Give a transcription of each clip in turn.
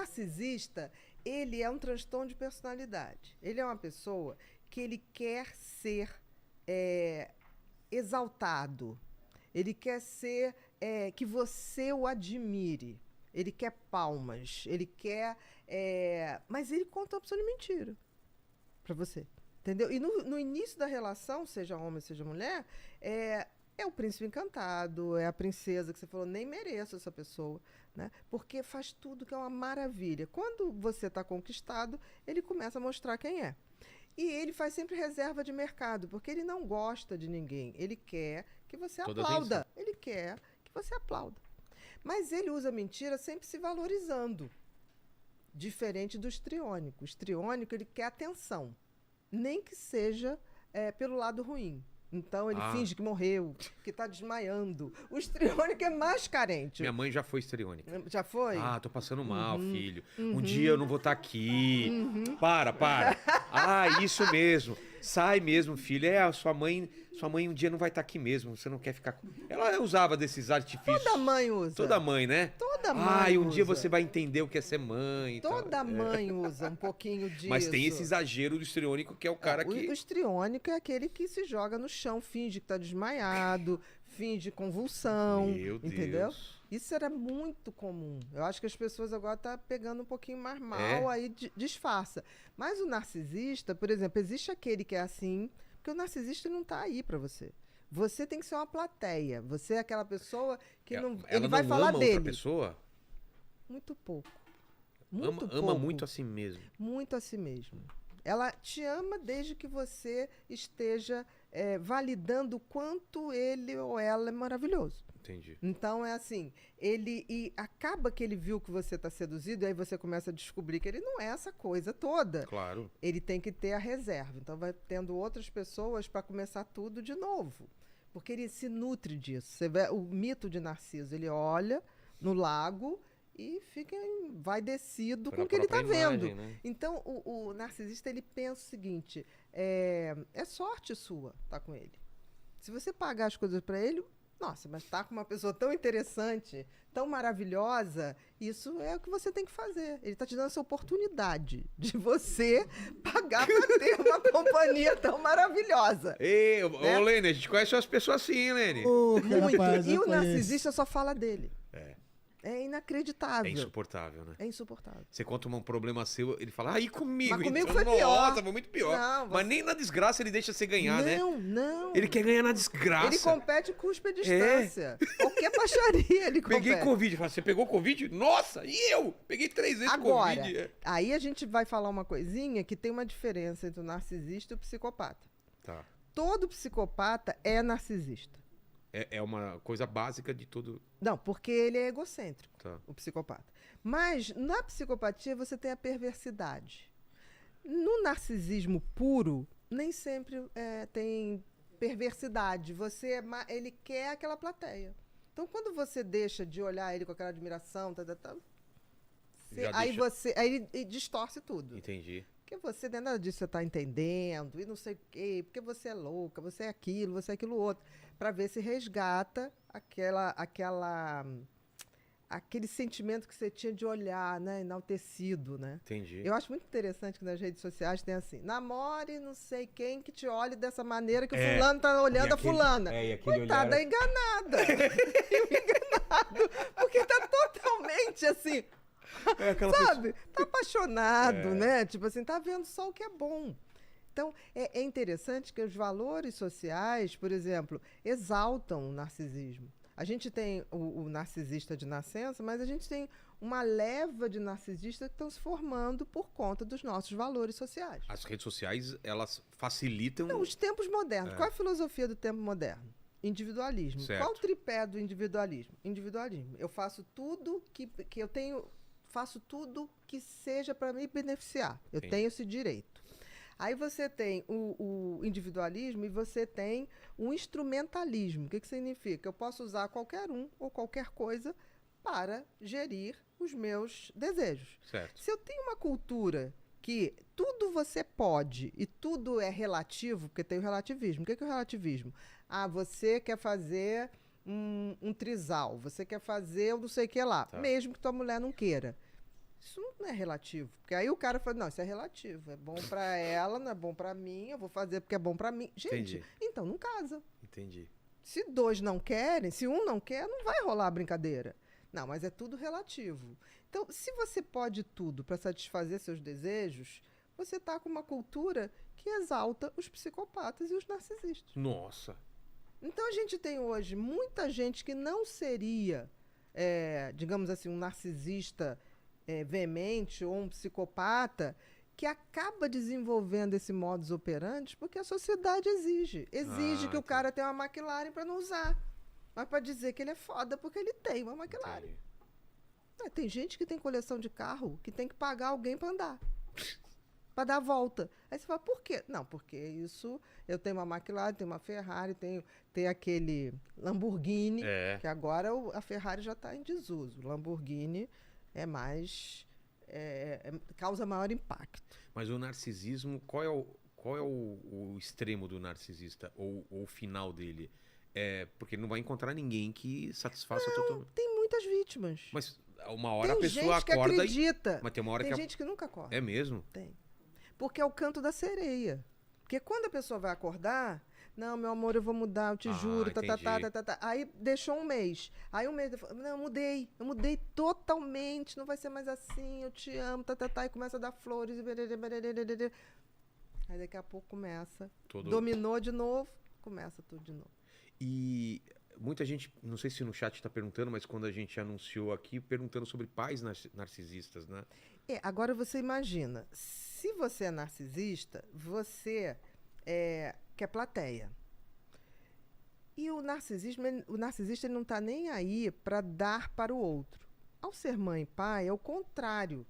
narcisista, ele é um transtorno de personalidade. Ele é uma pessoa que ele quer ser exaltado. Ele quer ser que você o admire. Ele quer palmas. Ele quer... mas ele conta uma opção de mentira para você. Entendeu? E no início da relação, seja homem, seja mulher, é o príncipe encantado, é a princesa que você falou, nem mereço essa pessoa, né? Porque faz tudo que é uma maravilha. Quando você está conquistado, ele começa a mostrar quem é. E ele faz sempre reserva de mercado, porque ele não gosta de ninguém. Ele quer que você aplauda. Ele quer que você aplauda. Mas ele usa mentira sempre se valorizando. Diferente do histriônico. O histriônico, ele quer atenção. Nem que seja pelo lado ruim. Então ele finge que morreu, que tá desmaiando. O histriônico é mais carente. Minha mãe já foi histriônica. Já foi? Tô passando mal, filho. Um dia eu não vou estar aqui. Para. Isso mesmo. Sai mesmo, filho. Sua mãe um dia não vai estar aqui mesmo. Você não quer ficar com... Ela usava desses artifícios. Toda mãe usa. Toda mãe, né? Toda mãe um dia você vai entender o que é ser mãe. Toda mãe usa um pouquinho disso. Mas tem esse exagero do histriônico que é o cara que... O histriônico é aquele que se joga no chão, finge que tá desmaiado, finge convulsão. Meu entendeu? Deus. Isso era muito comum. Eu acho que as pessoas agora estão pegando um pouquinho mais mal, aí disfarça. Mas o narcisista, por exemplo, existe aquele que é assim, porque o narcisista não está aí para você. Você tem que ser uma plateia. Você é aquela pessoa que não... Ele vai falar dele. Outra pessoa? Muito pouco. Ama muito a si mesmo. Muito a si mesmo. Ela te ama desde que você esteja validando o quanto ele ou ela é maravilhoso. Entendi. Então é assim, acaba que ele viu que você está seduzido, e aí você começa a descobrir que ele não é essa coisa toda. Claro. Ele tem que ter a reserva. Então vai tendo outras pessoas para começar tudo de novo. Porque ele se nutre disso. Você vê o mito de Narciso, ele olha no lago e fica envaidecido com o que ele está vendo. Né? Então, o narcisista, ele pensa o seguinte, é sorte sua estar com ele. Se você pagar as coisas para ele, nossa, mas estar com uma pessoa tão interessante, tão maravilhosa, isso é o que você tem que fazer. Ele está te dando essa oportunidade de você pagar para ter uma companhia tão maravilhosa. Ô, Lene, a gente conhece umas pessoas assim, hein, Lene? Muito. Rapaz, e o narcisista só fala dele. É inacreditável. É insuportável, né? É insuportável. Você conta um problema seu, ele fala, comigo. Mas comigo foi pior. Nossa, foi muito pior. Não, mas nem na desgraça ele deixa você ganhar, né? Não. Ele quer ganhar na desgraça. Ele compete cuspe a distância. Qualquer baixaria ele compete. Peguei Covid. Você pegou Covid? Nossa, e eu? Peguei 3 vezes Covid. Aí a gente vai falar uma coisinha que tem uma diferença entre o narcisista e o psicopata. Tá. Todo psicopata é narcisista. É uma coisa básica de tudo. Não, porque ele é egocêntrico, o psicopata. Mas na psicopatia você tem a perversidade. No narcisismo puro, nem sempre tem perversidade. Ele quer aquela plateia. Então, quando você deixa de olhar ele com aquela admiração, aí ele distorce tudo. Entendi. Porque você, nada disso você está entendendo, e não sei o quê, porque você é louca, você é aquilo outro, para ver se resgata aquele sentimento que você tinha de olhar, né, enaltecido, né? Entendi. Eu acho muito interessante que nas redes sociais tem assim, namore não sei quem que te olhe dessa maneira que o fulano tá olhando a fulana. Coitada, enganada. Enganado, porque tá totalmente assim... sabe? Tá apaixonado, né? Tipo assim, tá vendo só o que é bom. Então, é interessante que os valores sociais, por exemplo, exaltam o narcisismo. A gente tem o narcisista de nascença, mas a gente tem uma leva de narcisistas que estão se formando por conta dos nossos valores sociais. As redes sociais, elas facilitam... Não, os tempos modernos. Qual é a filosofia do tempo moderno? Individualismo. Certo. Qual o tripé do individualismo? Individualismo. Eu faço tudo que eu tenho... Faço tudo que seja para me beneficiar. Eu tenho esse direito. Aí você tem o individualismo e você tem o instrumentalismo. O que significa? Eu posso usar qualquer um ou qualquer coisa para gerir os meus desejos. Certo. Se eu tenho uma cultura que tudo você pode e tudo é relativo, porque tem o relativismo. O que é o relativismo? Você quer fazer... Um trisal, você quer fazer o não sei o que lá, mesmo que tua mulher não queira. Isso não é relativo. Porque aí o cara fala, não, isso é relativo. É bom pra ela, não é bom pra mim, eu vou fazer porque é bom pra mim. Gente, Entendi. então não casa. Entendi. Se dois não querem, se um não quer, não vai rolar a brincadeira. Não, mas é tudo relativo. Então, se você pode tudo para satisfazer seus desejos, você está com uma cultura que exalta os psicopatas e os narcisistas. Nossa. Então, a gente tem hoje muita gente que não seria, digamos assim, um narcisista veemente ou um psicopata, que acaba desenvolvendo esse modus operandi porque a sociedade exige. Exige que o cara tenha uma McLaren para não usar. Mas para dizer que ele é foda porque ele tem uma McLaren. Tem gente que tem coleção de carro que tem que pagar alguém para andar. Para dar a volta. Aí você fala, por quê? Não, porque isso... Eu tenho uma McLaren, tenho uma Ferrari, tem aquele Lamborghini, que agora a Ferrari já está em desuso. O Lamborghini é mais... causa maior impacto. Mas o narcisismo, qual é o extremo do narcisista? Ou o final dele? Porque ele não vai encontrar ninguém que satisfaça totalmente. Tem muitas vítimas. Mas uma hora tem a pessoa gente que acorda acredita. Mas tem uma hora tem que gente que nunca acorda. É mesmo? Tem. Porque é o canto da sereia. Porque quando a pessoa vai acordar, não, meu amor, eu vou mudar, eu te juro, tá. Aí deixou um mês. Aí um mês, não, eu mudei totalmente, não vai ser mais assim, eu te amo, e começa a dar flores. Aí daqui a pouco começa. Dominou de novo, começa tudo de novo. E muita gente, não sei se no chat está perguntando, mas quando a gente anunciou aqui, perguntando sobre pais narcisistas, né? Agora você imagina, se você é narcisista, você quer plateia. E o narcisista ele não está nem aí para dar para o outro. Ao ser mãe e pai, é o contrário.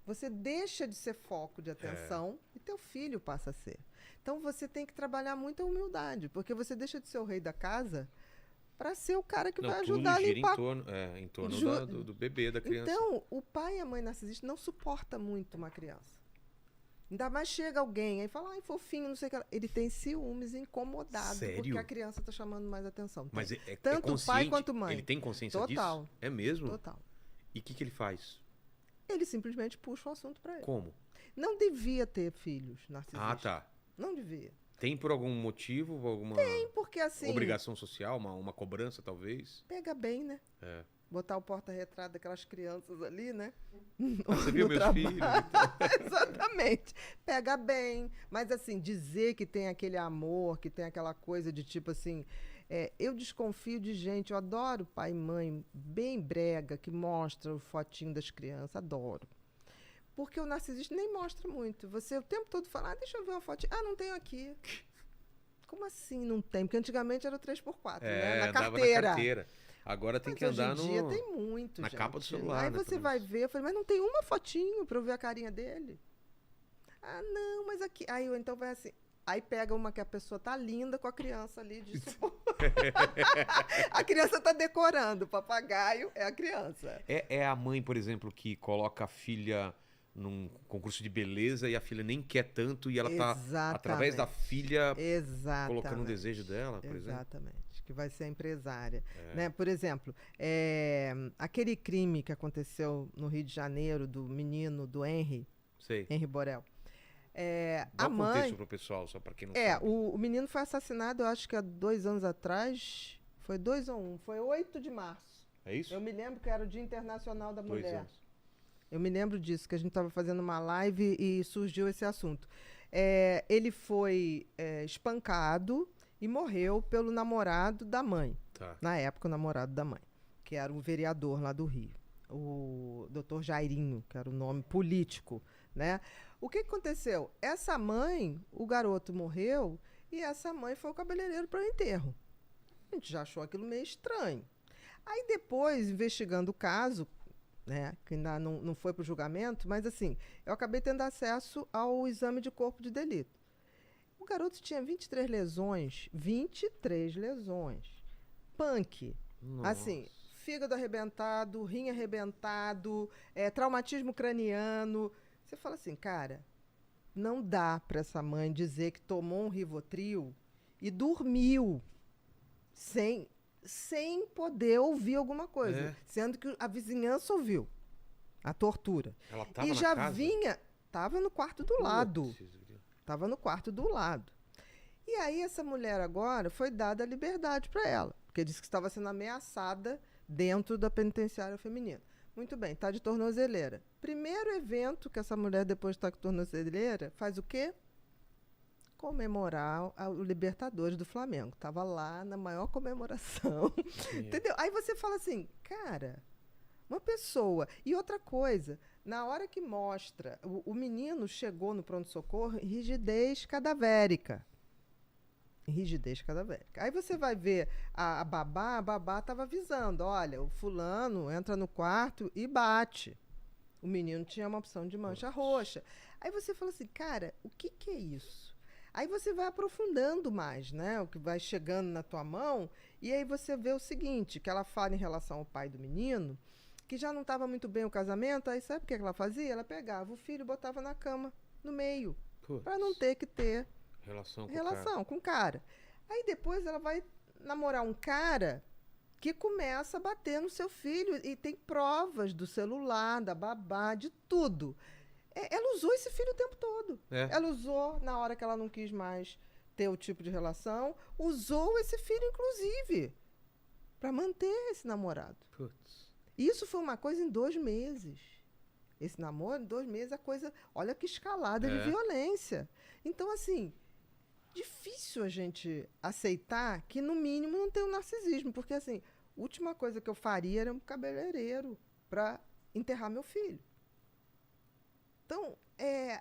Você deixa de ser foco de atenção e teu filho passa a ser. Então você tem que trabalhar muito a humildade, porque você deixa de ser o rei da casa para ser o cara que vai ajudar a limpar. Em torno do bebê, da criança. Então, o pai e a mãe narcisista não suporta muito uma criança. Ainda mais chega alguém aí fala, ai, fofinho, não sei o que. Ele tem ciúmes, incomodado. Sério? Porque a criança está chamando mais atenção. Mas tanto o pai quanto a mãe. Ele tem consciência Total. disso? É mesmo? Total. E o que ele faz? Ele simplesmente puxa o assunto para ele. Como? Não devia ter filhos narcisistas. Ah, tá. Não devia. Tem por algum motivo? Alguma porque assim... obrigação social? Uma cobrança, talvez? Pega bem, né? Botar o porta-retrato daquelas crianças ali, né? Você viu meus filhos? Então. Exatamente. Pega bem. Mas, assim, dizer que tem aquele amor, que tem aquela coisa de tipo assim... eu desconfio de gente, eu adoro pai e mãe bem brega, que mostra o fotinho das crianças, adoro. Porque o narcisista nem mostra muito. Você o tempo todo fala, deixa eu ver uma fotinha. Não tenho aqui. Como assim não tem? Porque antigamente era o 3x4, né? Na carteira. Na carteira. Agora tem que andar hoje em dia tem muito, na gente. capa do celular. Aí você vai ver, eu falei, mas não tem uma fotinho pra eu ver a carinha dele? Não, mas aqui... Aí então vai assim... Aí pega uma que a pessoa tá linda com a criança ali. A criança tá decorando. O papagaio é a criança. É a mãe, por exemplo, que coloca a filha num concurso de beleza e a filha nem quer tanto e ela tá, através da filha, colocando o desejo dela, por exemplo? Exatamente. Que vai ser a empresária. Né? Por exemplo, aquele crime que aconteceu no Rio de Janeiro do menino, do Henry Borel. Dá um contexto pro pessoal, só para quem não sabe. O menino foi assassinado, eu acho que há 2 anos atrás. Foi 2 ou 1? Foi 8 de março. É isso? Eu me lembro que era o Dia Internacional da 2 Mulher. anos. Eu me lembro disso, que a gente estava fazendo uma live e surgiu esse assunto. Ele foi espancado e morreu pelo namorado da mãe. Na época, o namorado da mãe, que era um vereador lá do Rio. O doutor Jairinho, que era o nome político, né? O que aconteceu? Essa mãe, o garoto morreu e essa mãe foi o cabeleireiro para o enterro. A gente já achou aquilo meio estranho. Aí depois, investigando o caso, né, que ainda não foi para o julgamento, mas assim, eu acabei tendo acesso ao exame de corpo de delito. O garoto tinha 23 lesões. 23 lesões. Punk. Nossa. Assim, fígado arrebentado, rim arrebentado, traumatismo craniano. Você fala assim, cara, não dá para essa mãe dizer que tomou um Rivotril e dormiu sem poder ouvir alguma coisa, sendo que a vizinhança ouviu. A tortura. Ela tava E na já casa? vinha... Tava no quarto do lado. Putz, grilo. Tava no quarto do lado. E aí essa mulher agora foi dada a liberdade para ela. Porque disse que estava sendo ameaçada dentro da penitenciária feminina. Muito bem, tá de tornozeleira. Primeiro evento que essa mulher, depois de estar com tornozeleira, faz o quê? Comemorar o Libertadores do Flamengo. Tava lá na maior comemoração. Entendeu? Aí você fala assim, cara, uma pessoa... E outra coisa, na hora que mostra, o menino chegou no pronto-socorro em rigidez cadavérica. Rigidez cadavérica. Aí você vai ver a babá estava avisando, olha, o fulano entra no quarto e bate. O menino tinha uma opção de mancha roxa. Aí você fala assim, cara, o que é isso? Aí você vai aprofundando mais, né? O que vai chegando na tua mão, e aí você vê o seguinte, que ela fala em relação ao pai do menino, que já não estava muito bem o casamento, aí sabe o que ela fazia? Ela pegava o filho e botava na cama, no meio, para não ter que ter relação com o cara. Aí depois ela vai namorar um cara que começa a bater no seu filho e tem provas do celular, da babá, de tudo. Ela usou esse filho o tempo todo. Ela usou na hora que ela não quis mais ter o tipo de relação, usou esse filho, inclusive, para manter esse namorado. Putz. Isso foi uma coisa em 2 meses. Esse namoro, em 2 meses, a coisa... Olha que escalada de violência. Então, assim... Difícil a gente aceitar que, no mínimo, não tem um narcisismo. Porque, assim, a última coisa que eu faria era um cabeleireiro para enterrar meu filho. Então,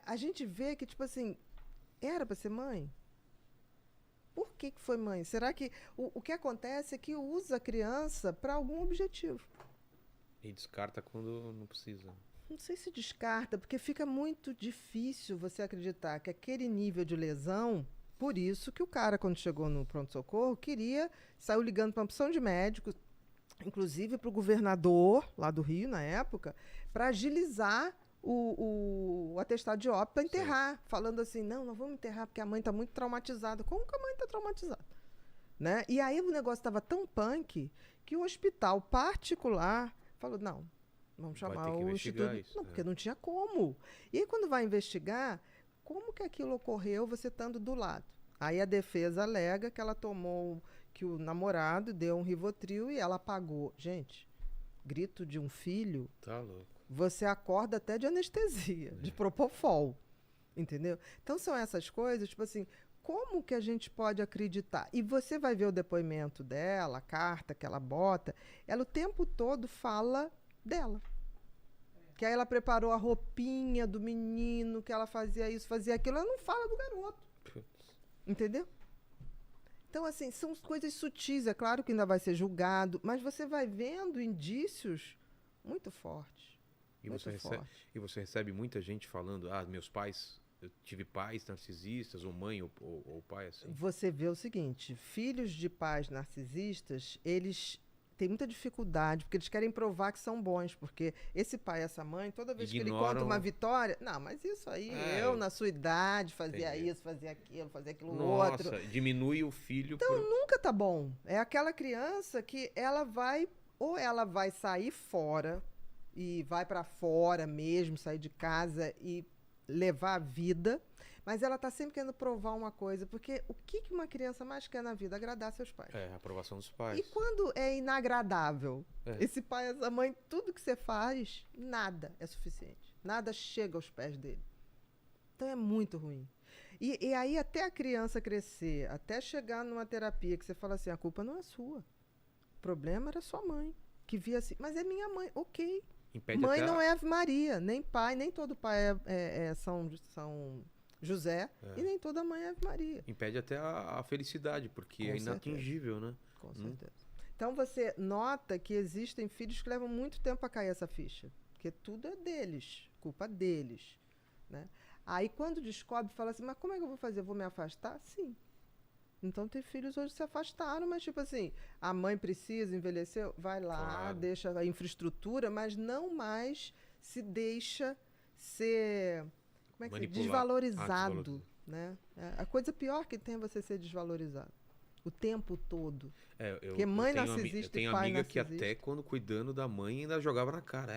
a gente vê que, tipo assim, era para ser mãe? Por que foi mãe? Será que o que acontece é que usa a criança para algum objetivo? E descarta quando não precisa. Não sei se descarta, porque fica muito difícil você acreditar que aquele nível de lesão... Por isso que o cara, quando chegou no pronto-socorro, saiu ligando para uma opção de médicos, inclusive para o governador, lá do Rio, na época, para agilizar o atestado de óbito para enterrar. Falando assim, não vamos enterrar porque a mãe está muito traumatizada. Como que a mãe está traumatizada? Né? E aí o negócio estava tão punk que o hospital particular falou, não, vamos chamar o instituto. Não, porque não tinha como. E aí quando vai investigar... Como que aquilo ocorreu você estando do lado? Aí a defesa alega que ela tomou, que o namorado deu um Rivotril e ela apagou. Gente, grito de um filho, tá louco. Você acorda até de anestesia, de propofol, entendeu? Então são essas coisas, tipo assim, como que a gente pode acreditar? E você vai ver o depoimento dela, a carta que ela bota, ela o tempo todo fala dela. Que aí ela preparou a roupinha do menino, que ela fazia isso, fazia aquilo. Ela não fala do garoto. Entendeu? Então, assim, são coisas sutis. É claro que ainda vai ser julgado, mas você vai vendo indícios muito fortes. E você recebe muita gente falando, meus pais, eu tive pais narcisistas, ou mãe ou pai assim? Você vê o seguinte, filhos de pais narcisistas, eles... tem muita dificuldade, porque eles querem provar que são bons, porque esse pai e essa mãe, toda vez que ele conta uma vitória... Não, mas isso aí, na sua idade, fazia isso, fazia aquilo outro. Nossa, diminui o filho. Então, nunca tá bom. É aquela criança que ela vai sair fora, e vai para fora mesmo, sair de casa e levar a vida... Mas ela está sempre querendo provar uma coisa, porque o que uma criança mais quer na vida? Agradar seus pais. A aprovação dos pais. E quando é inagradável, esse pai, essa mãe, tudo que você faz, nada é suficiente. Nada chega aos pés dele. Então é muito ruim. E aí até a criança crescer, até chegar numa terapia que você fala assim, a culpa não é sua. O problema era sua mãe, que via assim, mas é minha mãe, ok. Mãe não é Ave Maria, nem pai, nem todo pai são José, e nem toda mãe é Ave Maria. Impede até a felicidade, porque é inatingível, né? Com certeza. Então você nota que existem filhos que levam muito tempo a cair essa ficha, porque tudo é deles, culpa deles, né? Aí quando descobre, fala assim, mas como é que eu vou fazer? Eu vou me afastar? Sim. Então tem filhos hoje que se afastaram, mas tipo assim, a mãe precisa, envelheceu, vai lá, deixa a infraestrutura, mas não mais se deixa ser... Como é que se diz? Desvalorizado, né? A coisa pior que tem é você ser desvalorizado. O tempo todo. Porque mãe narcisista e pai narcisista... Eu tenho amiga que até quando cuidando da mãe ainda jogava na cara.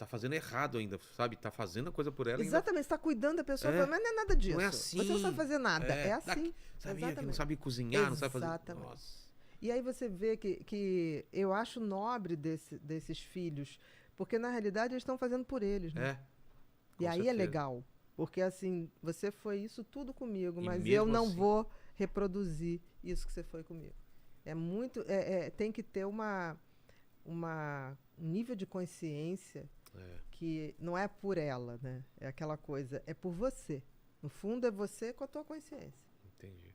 tá fazendo errado ainda, sabe? Tá fazendo a coisa por ela Exatamente, você tá cuidando da pessoa, É. falando, mas não é nada disso. Não é assim. Você não sabe fazer nada. É assim. Sabia que não Exatamente. sabe cozinhar, não sabe fazer... Exatamente. Nossa. E aí você vê que eu acho nobre desses filhos, porque na realidade eles estão fazendo por eles, né? É. E com aí é certeza. legal, porque assim, você foi isso tudo comigo, E mas mesmo eu não assim- vou reproduzir isso que você foi comigo. É muito, tem que ter um nível de consciência É, que não é por ela, né? É aquela coisa, é por você. No fundo é você com a tua consciência. entendi.